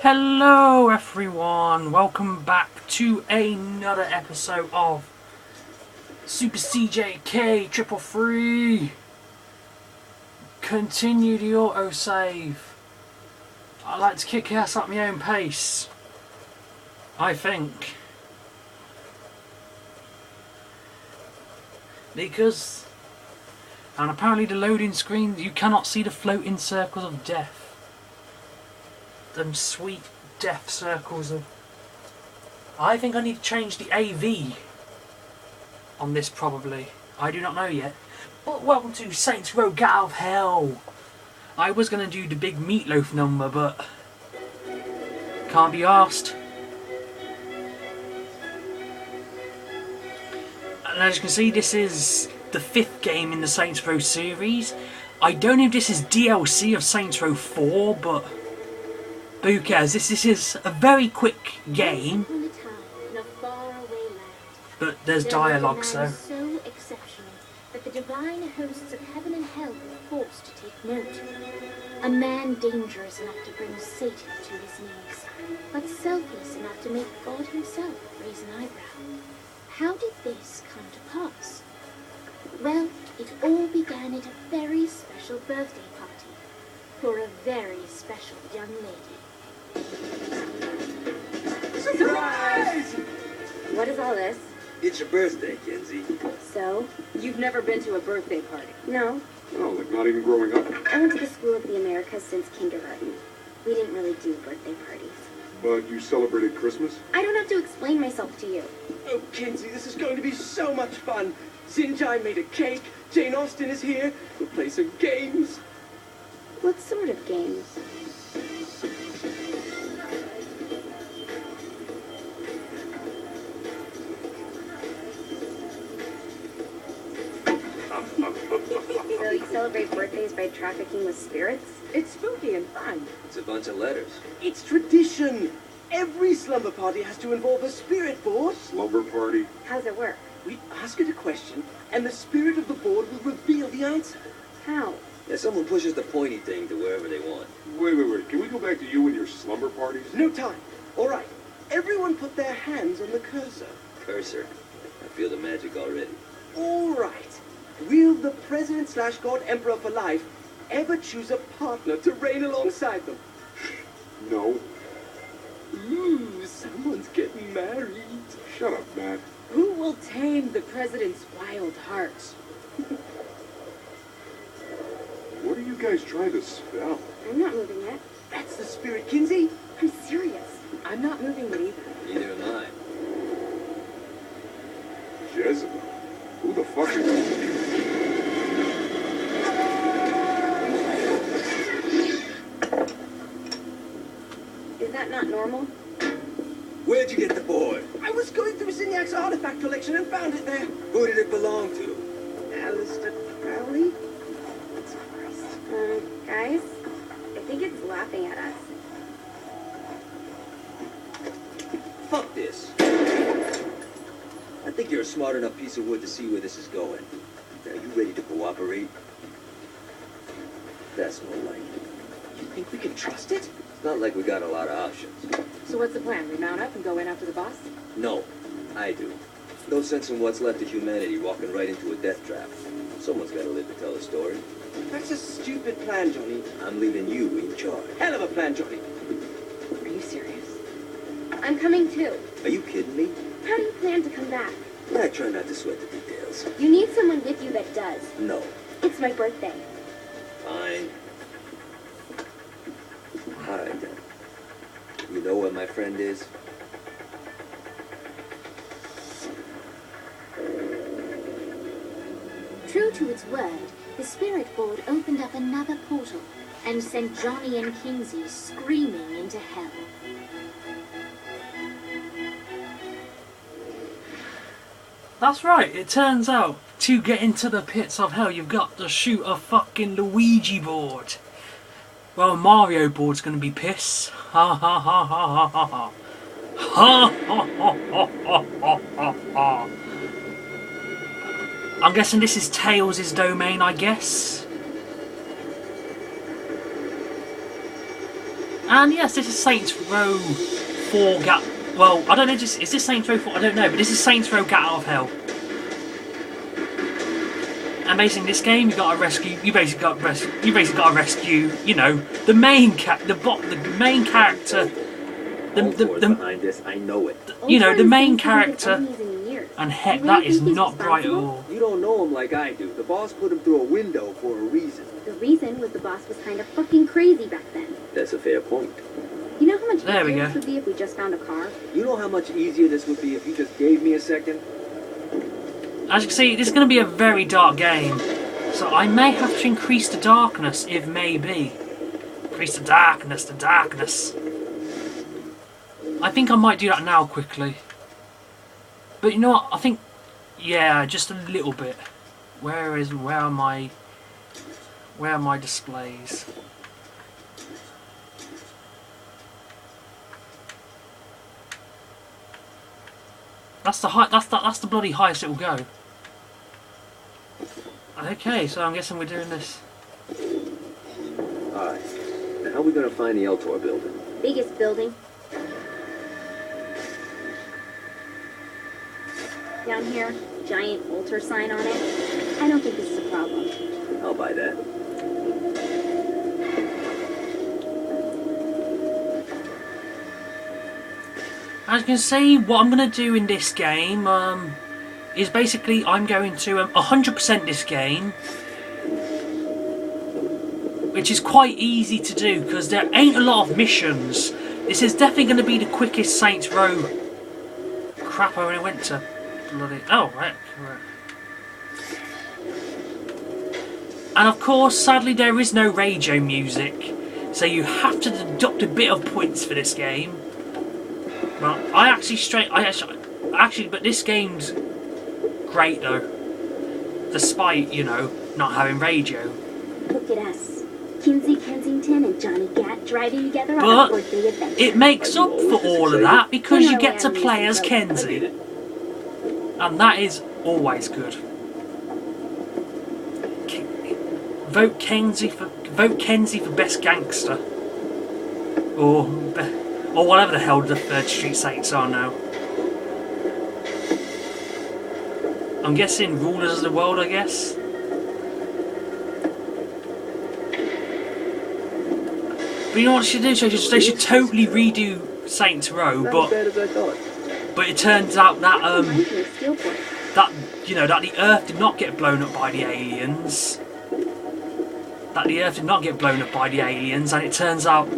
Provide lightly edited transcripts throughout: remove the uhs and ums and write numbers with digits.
Hello everyone, welcome back to another episode of Super CJK 333. Continue the autosave. I like to kick ass at my own pace, I think. And apparently the loading screen, you cannot see the floating circles of death. Them sweet death circles of... I think I need to change the AV on this probably. I do not know yet. But welcome to Saints Row Get Out of Hell. I was going to do the big meatloaf number, but can't be asked. And as you can see, this is the 5th game in the Saints Row series. I don't know if this is DLC of Saints Row 4, but who cares? This is a very quick game. But there's dialogue, so exceptional that the divine hosts of heaven and hell were forced to take note. A man dangerous enough to bring Satan to his knees, but selfless enough to make God himself raise an eyebrow. How did this come to pass? Well, it all began at a very special birthday party for a very special young lady. Surprise! What is all this? It's your birthday, Kenzie. So? You've never been to a birthday party? No. Oh, like not even growing up? I went to the School of the Americas since kindergarten. We didn't really do birthday parties. But you celebrated Christmas? I don't have to explain myself to you. Oh, Kenzie, this is going to be so much fun. Zinjai made a cake. Jane Austen is here. We'll play some games. What sort of games? So you celebrate birthdays by trafficking with spirits? It's spooky and fun. It's a bunch of letters. It's tradition. Every slumber party has to involve a spirit board. Slumber party? How's it work? We ask it a question, and the spirit of the board will reveal the answer. How? Yeah, someone pushes the pointy thing to wherever they want. Wait. Can we go back to you and your slumber parties? No time. All right. Everyone put their hands on the cursor. Cursor. I feel the magic already. All right. Will the President/God Emperor for life ever choose a partner to reign alongside them? No. Ooh, someone's getting married. Shut up, Matt. Who will tame the president's wild heart? What are you guys trying to spell? I'm not moving it. That's the spirit, Kinsey. I'm serious. I'm not moving it either. Neither am I. Jezebel. Who the fuck are you? Is that not normal? Where'd you get the board? I was going through Zignac's artifact collection and found it there. Who did it belong to? Alistair Crowley? Guys, I think it's laughing at us. Fuck this. I think you're a smart enough piece of wood to see where this is going. Now, you ready to cooperate? That's more like it. You think we can trust it? It's not like we got a lot of options. So what's the plan? We mount up and go in after the boss? No, I do. No sense in what's left of humanity walking right into a death trap. Someone's got to live to tell the story. That's a stupid plan, Johnny. I'm leaving you in charge. Hell of a plan, Johnny. Are you serious? I'm coming too. Are you kidding me? How do you plan to come back? I try not to sweat the details. You need someone with you that does. No. It's my birthday. Fine. All right, then. You know where my friend is? True to its word, the spirit board opened up another portal and sent Johnny and Kinsey screaming into hell. that's right, it turns out to get into the pits of hell you've got to shoot a fucking Luigi board. Well, a Mario board's gonna be piss. Ha ha ha ha ha ha ha. Ha ha ha ha ha ha ha. I'm guessing this is Tails' domain, I guess. And yes, this is Saints Row 4 Gat. Well, I don't know. Is this Saints Row 4? I don't know, but this is Saints Row Gat Out of Hell. And basically, in this game, you basically got to rescue. You know, the main character. Behind this, I know it. You know, the main character. And heck, that is not bright at all. You don't know him like I do. The boss put him through a window for a reason. The reason was the boss was kind of fucking crazy back then. That's a fair point. You know how much There we easier go. this would be if we just found a car? You know how much easier this would be if you just gave me a second? As you can see, this is going to be a very dark game. So I may have to increase the darkness, if maybe. Increase the darkness, I think I might do that now quickly. But you know what, I think, yeah, just a little bit. Where are my displays? That's the bloody highest it will go. Okay, so I'm guessing we're doing this. Alright. Now how are we gonna find the Eltor building? Biggest building. Down here, giant altar sign on it. I don't think this is a problem. I'll buy that. As you can see, what I'm going to do in this game is basically I'm going to 100% this game, which is quite easy to do because there ain't a lot of missions. This is definitely going to be the quickest Saints Row. Crap, I already went to bloody... Oh, right. And of course, sadly, there is no radio music, so you have to deduct a bit of points for this game. But but this game's great though, despite, you know, not having radio. Look at us. Kinsey Kensington and Johnny Gat driving together on a But birthday adventure. it makes up for all of that because you get to play as Kenzie. And that is always good. Vote Kenzie for best gangster. Or whatever the hell the 3rd Street Saints are now. I'm guessing rulers of the world, I guess. But you know what they should do? They should totally redo Saints Row, Not but as bad as I thought. it turns out that That that the Earth did not get blown up by the aliens. And it turns out,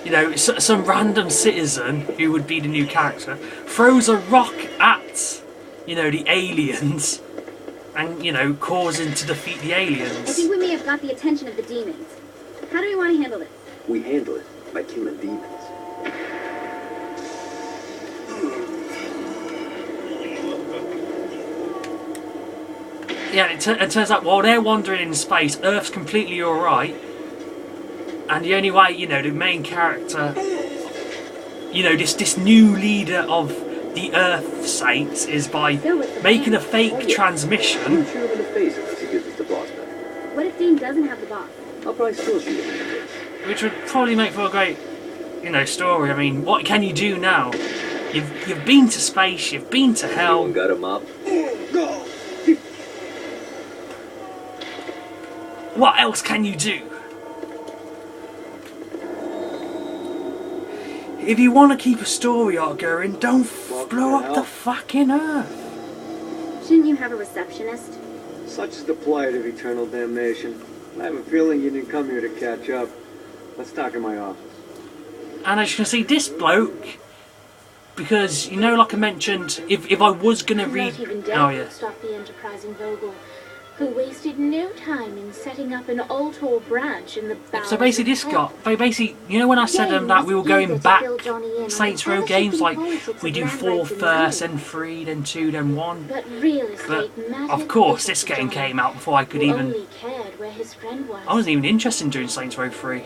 you know, some random citizen who would be the new character throws a rock at, you know, the aliens, and, you know, causing to defeat the I aliens. think we may have got the attention of the demons. How do we want to handle this? We handle it by killing demons. Yeah, it turns out while they're wandering in space, Earth's completely alright. And the only way, you know, the main character, you know, this new leader of the Earth Saints is by making a fake transmission. Shoot him in the face unless he gives us the boss back. What if Dean doesn't have the boss? I'll probably still shoot him in the face. Which would probably make for a great, you know, story. I mean, what can you do now? You've been to space, you've been to hell. Anyone got him up? What else can you do? If you want to keep a story arc going, don't blow up the fucking Earth. Shouldn't you have a receptionist? Such is the plight of eternal damnation. I have a feeling you didn't come here to catch up. Let's talk in my office. And as you can see, this bloke, because, you know, like I mentioned, if I was going to read... Not even Oh, death yeah. would stop the enterprising Vogel, who wasted no time in setting up an Altor branch in the bowels So basically of this hell. basically, you know when I said that we were going back Saints Row games, like we do 4 first, then 3, then 2, then 1. But real But estate mattered of course little this to game Johnny, came out before I could who even... only cared where his friend was. I wasn't even interested in doing Saints Row 3.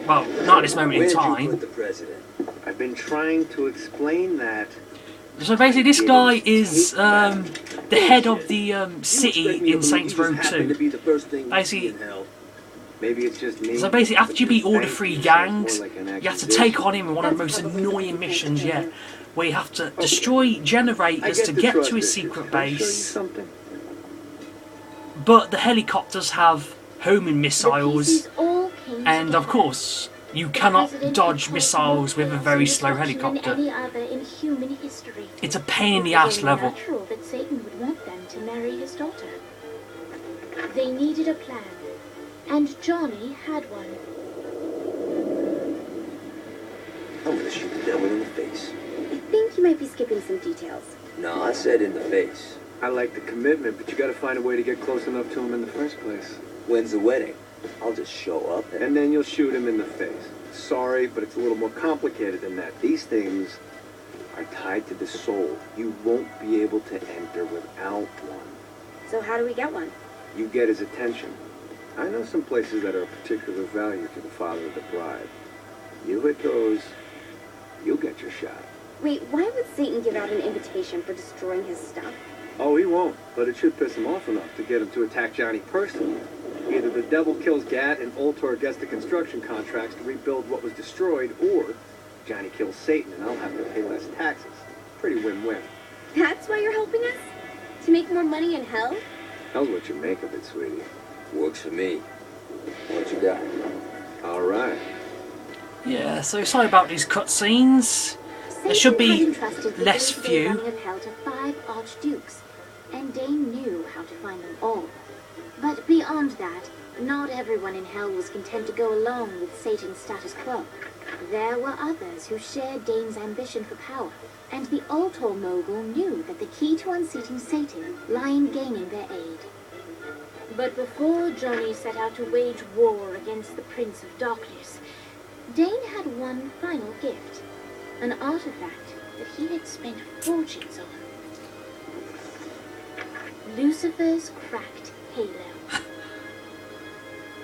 Well, not at this moment in Where'd you time. put the president? I've been trying to explain that. So basically this guy is the head of the city in Saints Row 2. Basically, Maybe it's just me. So basically, after you beat all the Thank 3 you gangs, sounds more like an you have to accusation. take on him in one of the most annoying missions yet, where you have to destroy generators to get to his secret base. Something. But the helicopters have homing missiles, The pieces all came and of together. course, you The cannot president dodge had missiles with a chaos very and slow destruction helicopter. Than any other in human history. It's a pain in the It was ass only level. natural that Satan would want them to marry his daughter. They needed a plan, and Johnny had one. I'm gonna shoot the devil in the face. I think you might be skipping some details. No, I said in the face. I like the commitment, but you gotta find a way to get close enough to him in the first place. When's the wedding? I'll just show up And then you'll shoot him in the face. Sorry, but it's a little more complicated than that. These things are tied to the soul. You won't be able to enter without one. So how do we get one? You get his attention. I know some places that are of particular value to the father of the bride. You hit those, you'll get your shot. Wait, why would Satan give out an invitation for destroying his stuff? Oh, he won't, but it should piss him off enough to get him to attack Johnny personally. Either the devil kills Gat and Ultor gets the construction contracts to rebuild what was destroyed, or Johnny kills Satan and I'll have to pay less taxes. Pretty win-win. That's why you're helping us? To make more money in hell? How's what you make of it, sweetie? Works for me. What you got? All right. Yeah, so sorry about these cutscenes. There should Satan be had entrusted the less day-to-day few. running of hell to 5 archdukes, and Dane knew how to find them all. But beyond that, not everyone in hell was content to go along with Satan's status quo. There were others who shared Dane's ambition for power, and the Ultor mogul knew that the key to unseating Satan lay in gaining their aid. But before Johnny set out to wage war against the Prince of Darkness, Dane had one final gift, an artifact that he had spent fortunes on. Lucifer's cracked halo.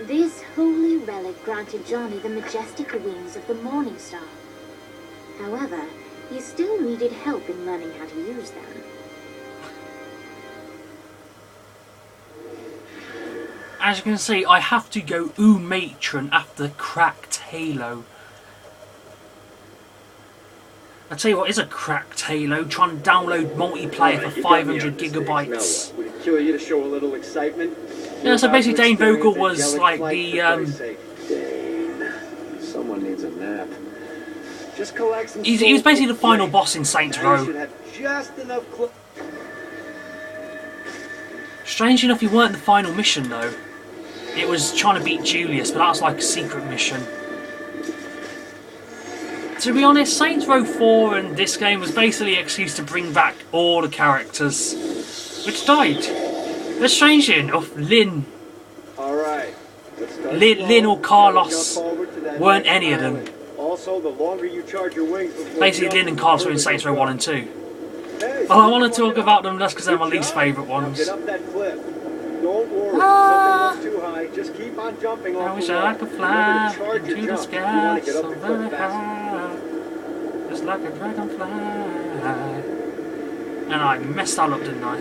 This holy relic granted Johnny the majestic wings of the Morning Star. However, he still needed help in learning how to use them. As you can see, I have to go ooh matron after cracked halo. I tell you what is a cracked halo, trying to download multiplayer for 500 gigabytes. Would it kill you to show a little excitement? Yeah, so basically Dane Vogel was like the Dane, someone needs a nap. Just collect some. he was basically the final boss in Saints Now you should Row. have just enough Strangely enough, he weren't the final mission though. It was trying to beat Julius, but that was like a secret mission. To be honest, Saints Row 4 and this game was basically an excuse to bring back all the characters, which died. But strangely enough, Lynn Alright. Lynn or Carlos weren't any of them. Also, the longer you charge your wings before Basically, Lynn and Carlos were in Saints Row 1 and 2. Well, I want to talk about them just because they're my least favourite ones. Get up that cliff. Don't worry, something too high. Just keep on jumping I off wish the I wall. could Remember fly to charge your into the jump. You sky want to get up so the very cliff fast. high, just like a dragonfly. And I messed that up, didn't I?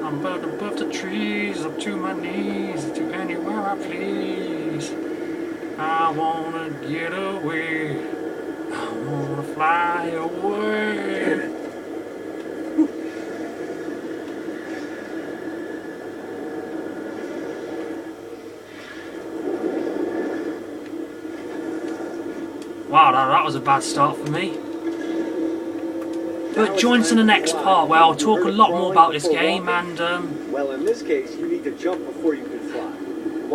I'm above the trees, up to my knees, to anywhere I please. I wanna get away, I wanna fly away. Wow, that was a bad start for me. But join us in the next part where I'll talk a lot more about this game and Well, in this case, you need to jump before you can fly.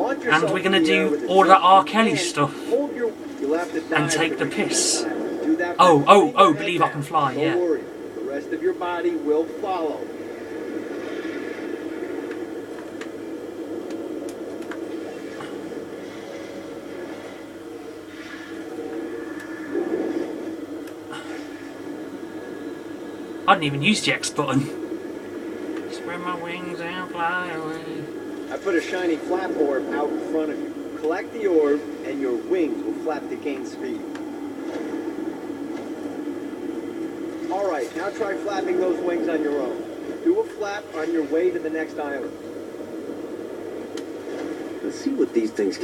Launch yourself we're gonna in the air do with a all that jump R. and Kelly stuff hold your- you'll have to and dive take the every piss. time. Do that Oh, by oh, putting oh, your head believe I down. can fly, Don't yeah. worry, the rest of your body will follow. I didn't even use the X button. Spread my wings and fly away. I put a shiny flap orb out in front of you. Collect the orb, and your wings will flap to gain speed. Alright, now try flapping those wings on your own. Do a flap on your way to the next island. Let's see what these things